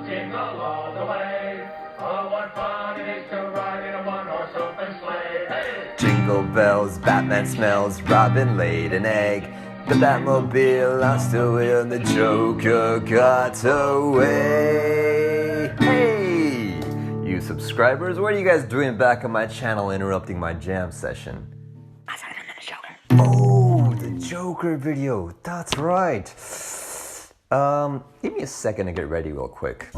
jingle all the way. Oh, what fun it is to ride in a one-horse open sleigh. Hey! Jingle bells, Batman smells, Robin laid an egg. The Batmobile lost the wheel, the Joker got away. Hey! You subscribers, what are you guys doing back on my channel interrupting my jam session? Oh, the Joker video, that's right. Give me a second to get ready real quick.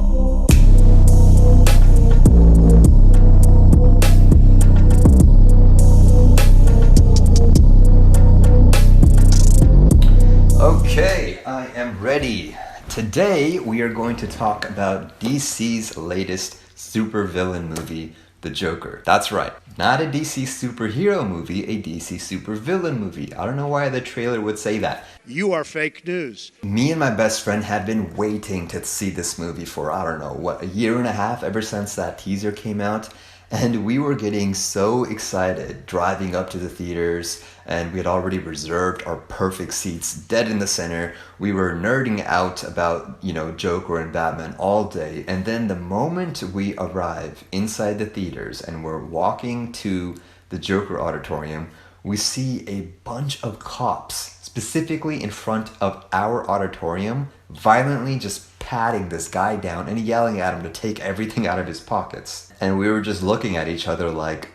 Okay, I am ready. Today we are going to talk about DC's latest supervillain movie, The Joker. That's right, not a DC superhero movie, a DC supervillain movie. I don't know why the trailer would say that. You are fake news. Me and my best friend have been waiting to see this movie for, I don't know, what, a year and a half ever since that teaser came out. And we were getting so excited driving up to the theaters, and we had already reserved our perfect seats dead in the center. We were nerding out about, Joker and Batman all day. And then the moment we arrive inside the theaters and we're walking to the Joker auditorium, we see a bunch of cops, specifically in front of our auditorium, violently just patting this guy down and yelling at him to take everything out of his pockets. And we were just looking at each other like,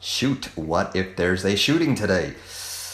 shoot, what if there's a shooting today?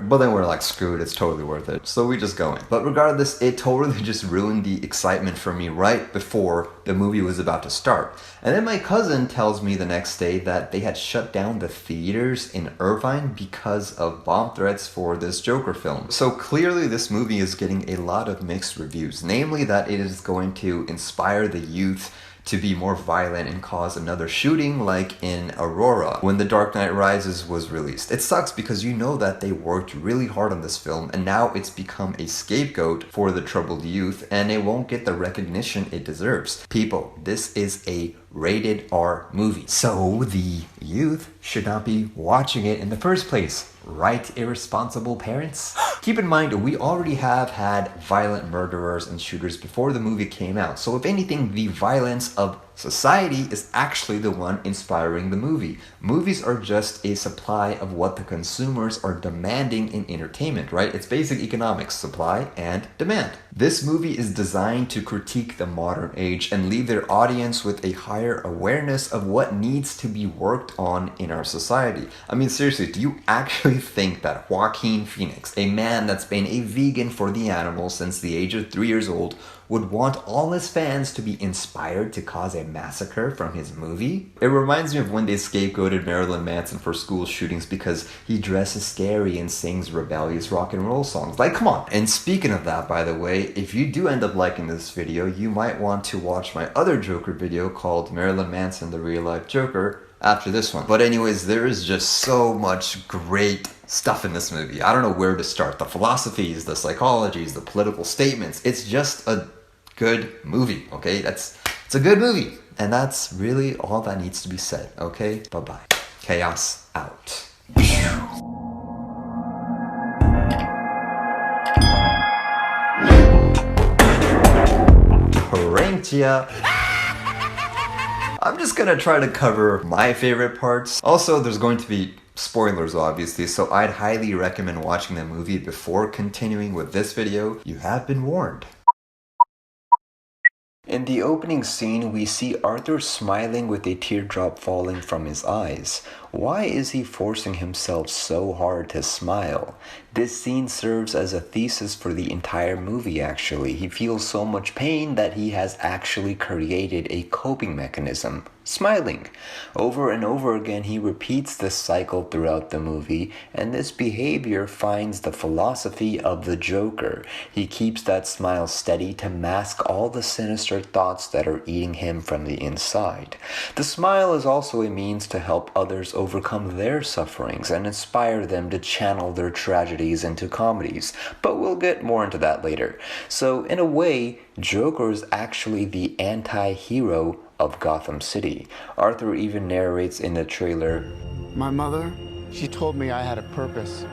But then we're like, screw it, it's totally worth it. So we just go in. But regardless, it totally just ruined the excitement for me right before the movie was about to start. And then my cousin tells me the next day that they had shut down the theaters in Irvine because of bomb threats for this Joker film. So clearly this movie is getting a lot of mixed reviews, namely that it is going to inspire the youth to be more violent and cause another shooting like in Aurora when The Dark Knight Rises was released. It sucks because you know that they worked really hard on this film and now it's become a scapegoat for the troubled youth and it won't get the recognition it deserves. People, this is a rated R movie, so the youth should not be watching it in the first place. Right, irresponsible parents? Keep in mind, we already have had violent murderers and shooters before the movie came out, so if anything, the violence of society is actually the one inspiring the movie. Movies are just a supply of what the consumers are demanding in entertainment, right? It's basic economics, supply and demand. This movie is designed to critique the modern age and leave their audience with a higher awareness of what needs to be worked on in our society. I mean, seriously, do you actually think that Joaquin Phoenix, a man that's been a vegan for the animals since the age of 3 years old, would want all his fans to be inspired to cause a massacre from his movie? It reminds me of when they scapegoated Marilyn Manson for school shootings because he dresses scary and sings rebellious rock and roll songs. Like, come on. And speaking of that, by the way, if you do end up liking this video, you might want to watch my other Joker video called Marilyn Manson, the Real Life Joker, after this one. But anyways, there is just so much great stuff in this movie. I don't know where to start. The philosophies, the psychologies, the political statements. It's just a good movie, okay? It's a good movie. And that's really all that needs to be said, okay? Bye-bye. Chaos out. Pranked ya. I'm just gonna try to cover my favorite parts. Also, there's going to be spoilers, obviously, so I'd highly recommend watching the movie before continuing with this video. You have been warned. In the opening scene, we see Arthur smiling with a teardrop falling from his eyes. Why is he forcing himself so hard to smile? This scene serves as a thesis for the entire movie, actually. He feels so much pain that he has actually created a coping mechanism. Smiling. Over and over again, he repeats this cycle throughout the movie, and this behavior finds the philosophy of the Joker. He keeps that smile steady to mask all the sinister thoughts that are eating him from the inside. The smile is also a means to help others overcome their sufferings and inspire them to channel their tragedies into comedies, but we'll get more into that later. So in a way, Joker is actually the anti-hero of Gotham City. Arthur even narrates in the trailer, "My mother, she told me I had a purpose,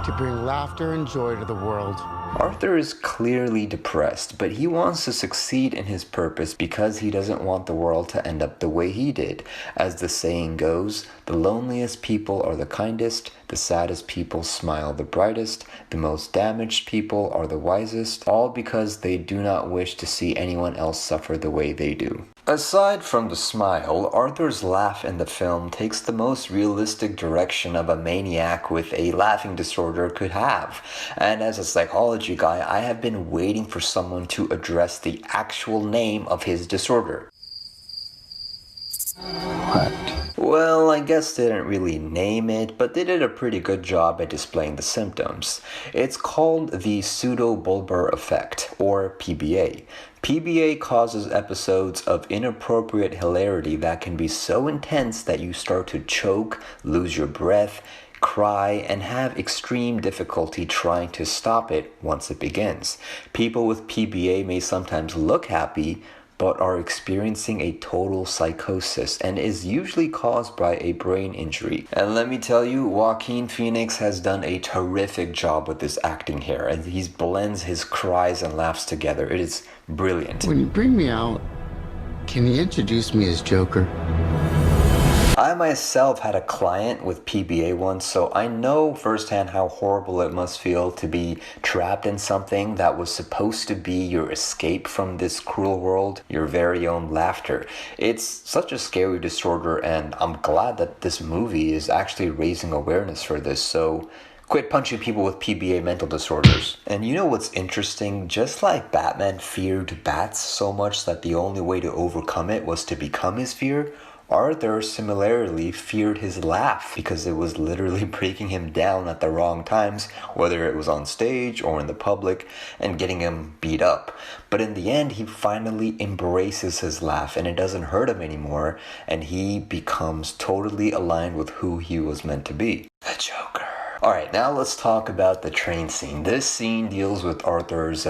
to bring laughter and joy to the world. Arthur is clearly depressed, but he wants to succeed in his purpose because he doesn't want the world to end up the way he did. As the saying goes, the loneliest people are the kindest, the saddest people smile the brightest, the most damaged people are the wisest, all because they do not wish to see anyone else suffer the way they do. Aside from the smile, Arthur's laugh in the film takes the most realistic direction of a maniac with a laughing disorder could have. And as a psychology guy, I have been waiting for someone to address the actual name of his disorder. What? Well, I guess they didn't really name it, but they did a pretty good job at displaying the symptoms. It's called the pseudobulbar effect, or PBA. PBA causes episodes of inappropriate hilarity that can be so intense that you start to choke, lose your breath, cry, and have extreme difficulty trying to stop it once it begins. People with PBA may sometimes look happy, but are experiencing a total psychosis and is usually caused by a brain injury. And let me tell you, Joaquin Phoenix has done a terrific job with this acting here, and he blends his cries and laughs together. It is brilliant. When you bring me out, can you introduce me as Joker? I myself had a client with PBA once, so I know firsthand how horrible it must feel to be trapped in something that was supposed to be your escape from this cruel world, your very own laughter. It's such a scary disorder, and I'm glad that this movie is actually raising awareness for this, so quit punching people with PBA mental disorders. And you know what's interesting? Just like Batman feared bats so much that the only way to overcome it was to become his fear, Arthur similarly feared his laugh because it was literally breaking him down at the wrong times, whether it was on stage or in the public, and getting him beat up. But in the end, he finally embraces his laugh and it doesn't hurt him anymore, and he becomes totally aligned with who he was meant to be. The Joker. Alright, now let's talk about the train scene. This scene deals with Arthur's,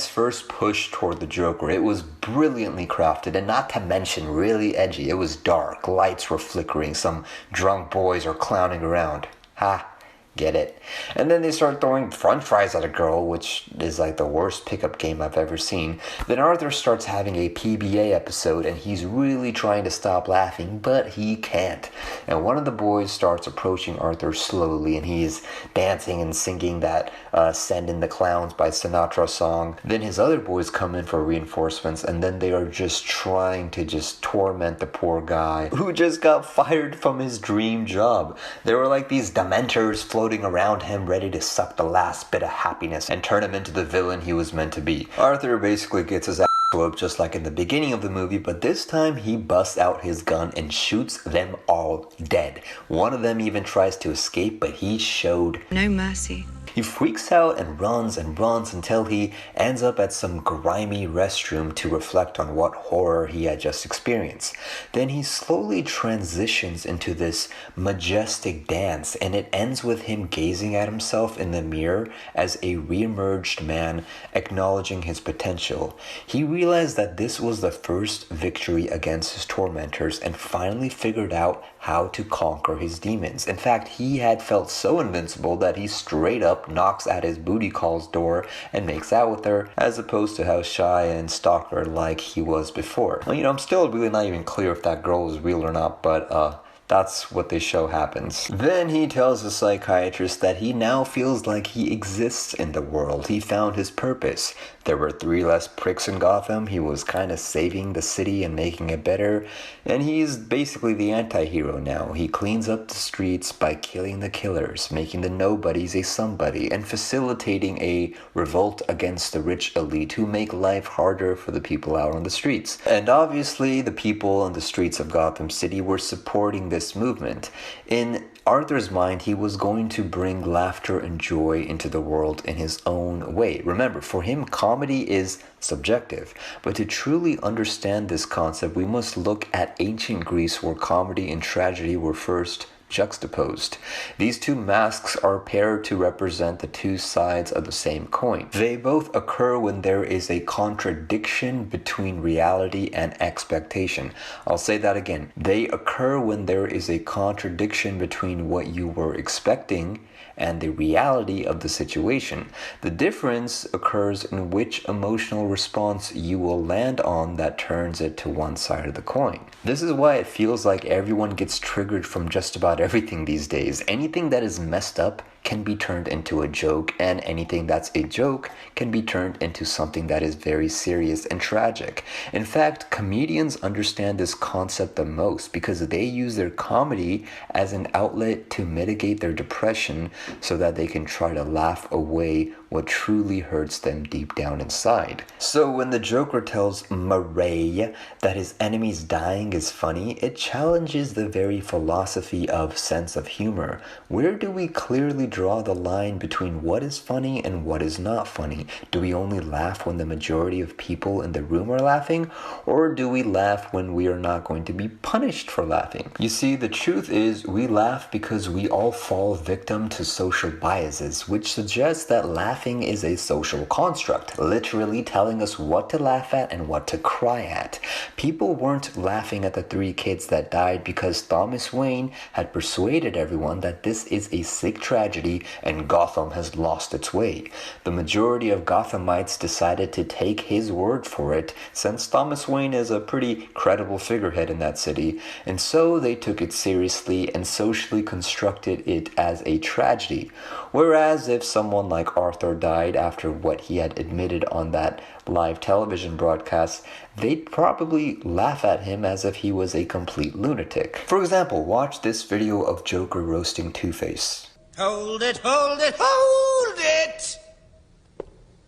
first push toward the Joker. It was brilliantly crafted, and not to mention really edgy. It was dark, lights were flickering, some drunk boys are clowning around. Ha! Get it? And then they start throwing french fries at a girl, which is like the worst pickup game I've ever seen. Then Arthur starts having a PBA episode and he's really trying to stop laughing, but he can't. And one of the boys starts approaching Arthur slowly and he's dancing and singing that Send in the Clowns by Sinatra song. Then his other boys come in for reinforcements and then they are just trying to just torment the poor guy who just got fired from his dream job. There were like these dementors floating around him ready to suck the last bit of happiness and turn him into the villain he was meant to be. Arthur basically gets his ass whooped just like in the beginning of the movie, but this time he busts out his gun and shoots them all dead. One of them even tries to escape, but he showed no mercy. He freaks out and runs until he ends up at some grimy restroom to reflect on what horror he had just experienced. Then he slowly transitions into this majestic dance, and it ends with him gazing at himself in the mirror as a re-emerged man acknowledging his potential. He realized that this was the first victory against his tormentors and finally figured out how to conquer his demons. In fact, he had felt so invincible that he straight up knocks at his booty call's door and makes out with her, as opposed to how shy and stalker-like he was before. Well, I'm still really not even clear if that girl is real or not, but that's what they show happens. Then he tells the psychiatrist that he now feels like he exists in the world. He found his purpose. There were 3 less pricks in Gotham. He was kind of saving the city and making it better. And he's basically the anti-hero now. He cleans up the streets by killing the killers, making the nobodies a somebody, and facilitating a revolt against the rich elite who make life harder for the people out on the streets. And obviously, the people on the streets of Gotham City were supporting this movement. In Arthur's mind, he was going to bring laughter and joy into the world in his own way. Remember, for him, comedy is subjective. But to truly understand this concept, we must look at ancient Greece, where comedy and tragedy were first juxtaposed. These two masks are paired to represent the two sides of the same coin. They both occur when there is a contradiction between reality and expectation. I'll say that again. They occur when there is a contradiction between what you were expecting and the reality of the situation. The difference occurs in which emotional response you will land on that turns it to one side of the coin. This is why it feels like everyone gets triggered from just about everything these days. Anything that is messed up can be turned into a joke, and anything that's a joke can be turned into something that is very serious and tragic. In fact, comedians understand this concept the most because they use their comedy as an outlet to mitigate their depression so that they can try to laugh away what truly hurts them deep down inside. So when the Joker tells Murray that his enemy's dying is funny, it challenges the very philosophy of sense of humor. Where do we clearly draw the line between what is funny and what is not funny? Do we only laugh when the majority of people in the room are laughing? Or do we laugh when we are not going to be punished for laughing? You see, the truth is we laugh because we all fall victim to social biases, which suggests that laughing is a social construct, literally telling us what to laugh at and what to cry at. People weren't laughing at the 3 kids that died because Thomas Wayne had persuaded everyone that this is a sick tragedy and Gotham has lost its way. The majority of Gothamites decided to take his word for it, since Thomas Wayne is a pretty credible figurehead in that city, and so they took it seriously and socially constructed it as a tragedy. Whereas if someone like Arthur died after what he had admitted on that live television broadcast, they'd probably laugh at him as if he was a complete lunatic. For example, watch this video of Joker roasting Two-Face. Hold it, hold it, hold it!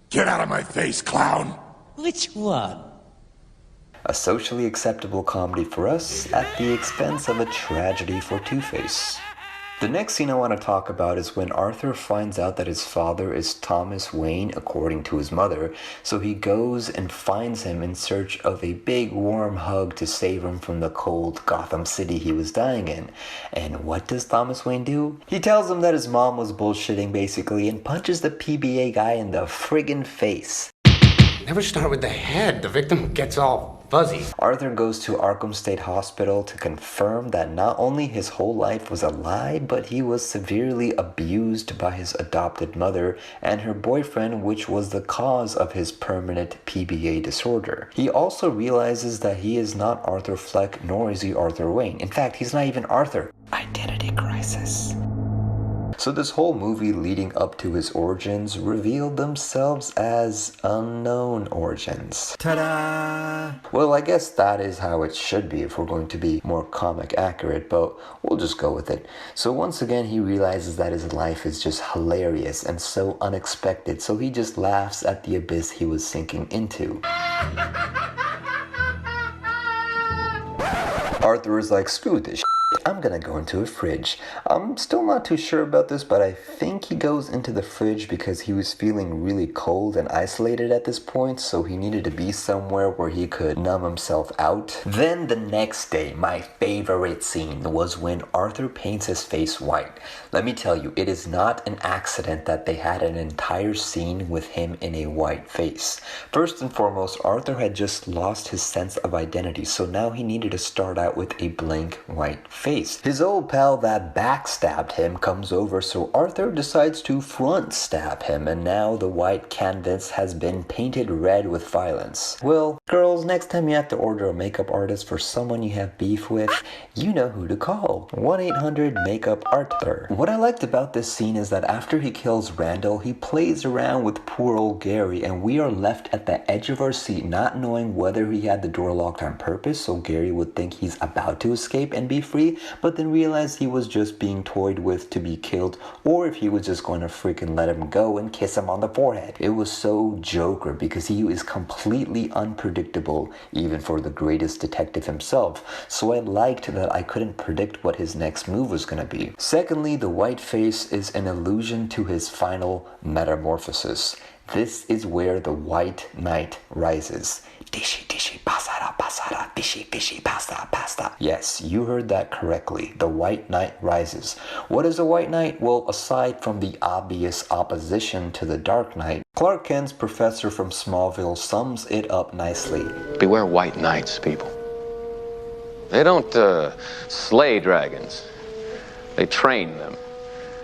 Get out of my face, clown! Which one? A socially acceptable comedy for us at the expense of a tragedy for Two-Face. The next scene I want to talk about is when Arthur finds out that his father is Thomas Wayne, according to his mother, so he goes and finds him in search of a big warm hug to save him from the cold Gotham City he was dying in. And what does Thomas Wayne do? He tells him that his mom was bullshitting basically and punches the PBA guy in the friggin' face. Never start with the head. The victim gets all fuzzy. Arthur goes to Arkham State Hospital to confirm that not only his whole life was a lie, but he was severely abused by his adopted mother and her boyfriend, which was the cause of his permanent PBA disorder. He also realizes that he is not Arthur Fleck, nor is he Arthur Wayne. In fact, he's not even Arthur. Identity crisis. So this whole movie leading up to his origins revealed themselves as unknown origins. Ta-da! Well, I guess that is how it should be if we're going to be more comic accurate, but we'll just go with it. So once again, he realizes that his life is just hilarious and so unexpected, so he just laughs at the abyss he was sinking into. Arthur is like, screw this shit. I'm gonna go into a fridge. I'm still not too sure about this, but I think he goes into the fridge because he was feeling really cold and isolated at this point, so he needed to be somewhere where he could numb himself out. Then the next day, my favorite scene was when Arthur paints his face white. Let me tell you, it is not an accident that they had an entire scene with him in a white face. First and foremost, Arthur had just lost his sense of identity, so now he needed to start out with a blank white face. His old pal that backstabbed him comes over, so Arthur decides to front stab him, and now the white canvas has been painted red with violence. Well, girls, next time you have to order a makeup artist for someone you have beef with, you know who to call. 1-800-MAKEUP-ARTHUR. What I liked about this scene is that after he kills Randall, he plays around with poor old Gary, and we are left at the edge of our seat not knowing whether he had the door locked on purpose so Gary would think he's about to escape and be free, but then realize he was just being toyed with to be killed, or if he was just going to freaking let him go and kiss him on the forehead. It was so Joker because he is completely unpredictable, even for the greatest detective himself, so I liked that I couldn't predict what his next move was going to be. Secondly, the white face is an allusion to his final metamorphosis. This is where the White Knight rises. Dishi dishi pasara pasara dishi dishi pasta pasta. Yes, you heard that correctly. The White Knight rises. What is a White Knight? Well, aside from the obvious opposition to the Dark Knight, Clark Kent's professor from Smallville sums it up nicely. Beware white knights, people. They don't slay dragons. They train them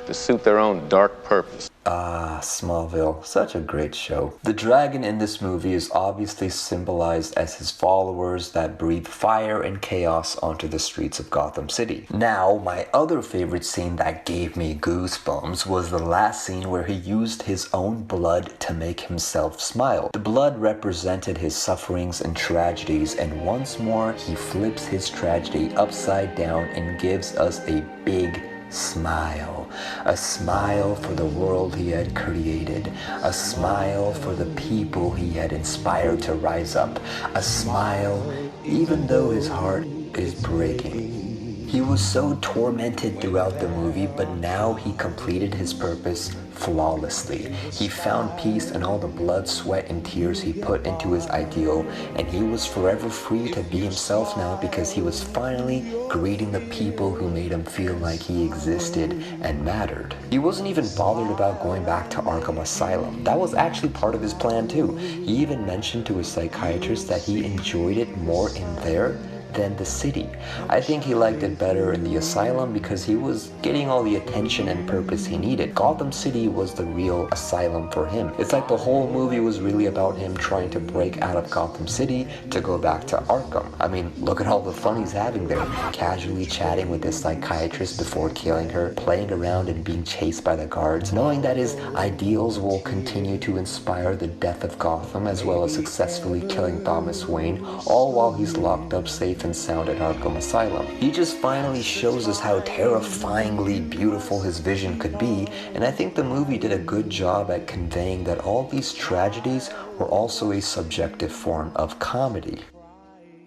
to suit their own dark purpose. Ah, Smallville, such a great show. The dragon in this movie is obviously symbolized as his followers that breathe fire and chaos onto the streets of Gotham City. Now, my other favorite scene that gave me goosebumps was the last scene where he used his own blood to make himself smile. The blood represented his sufferings and tragedies, and once more, he flips his tragedy upside down and gives us a big smile. A smile for the world he had created. A smile for the people he had inspired to rise up. A smile even though his heart is breaking. He was so tormented throughout the movie, but now he completed his purpose flawlessly. He found peace in all the blood, sweat, and tears he put into his ideal, and he was forever free to be himself now because he was finally greeting the people who made him feel like he existed and mattered. He wasn't even bothered about going back to Arkham Asylum. That was actually part of his plan too. He even mentioned to his psychiatrist that he enjoyed it more in there than the city. I think he liked it better in the asylum because he was getting all the attention and purpose he needed. Gotham City was the real asylum for him. It's like the whole movie was really about him trying to break out of Gotham City to go back to Arkham. I mean, look at all the fun he's having there. Casually chatting with his psychiatrist before killing her, playing around and being chased by the guards, knowing that his ideals will continue to inspire the death of Gotham as well as successfully killing Thomas Wayne, all while he's locked up safe and sound at Arkham Asylum. He just finally shows us how terrifyingly beautiful his vision could be, and I think the movie did a good job at conveying that all these tragedies were also a subjective form of comedy.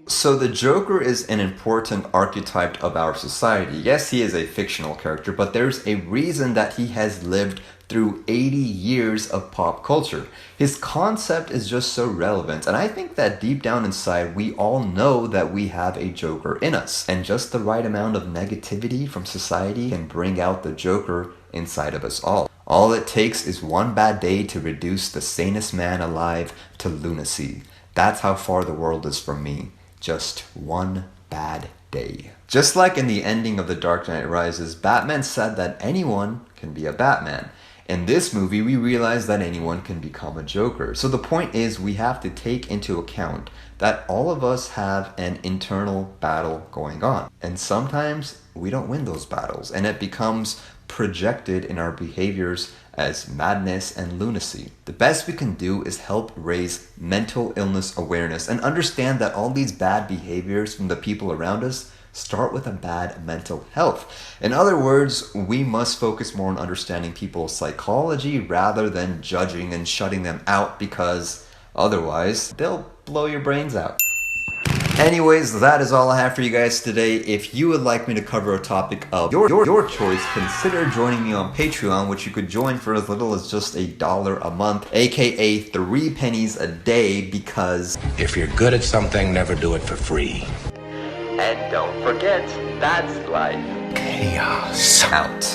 So the Joker is an important archetype of our society. Yes, he is a fictional character, but there's a reason that he has lived through 80 years of pop culture. His concept is just so relevant, and I think that deep down inside we all know that we have a Joker in us, and just the right amount of negativity from society can bring out the Joker inside of us all. All it takes is one bad day to reduce the sanest man alive to lunacy. That's how far the world is from me. Just one bad day. Just like in the ending of The Dark Knight Rises, Batman said that anyone can be a Batman. In this movie, we realize that anyone can become a Joker. So the point is, we have to take into account that all of us have an internal battle going on. And sometimes we don't win those battles, and it becomes projected in our behaviors as madness and lunacy. The best we can do is help raise mental illness awareness and understand that all these bad behaviors from the people around us start with a bad mental health. In other words, we must focus more on understanding people's psychology rather than judging and shutting them out, because otherwise they'll blow your brains out. Anyways, that is all I have for you guys today. If you would like me to cover a topic of your choice, consider joining me on Patreon, which you could join for as little as just $1 a month, aka 3 pennies a day, because If you're good at something, never do it for free. and don't forget, that's life. Chaos. Out.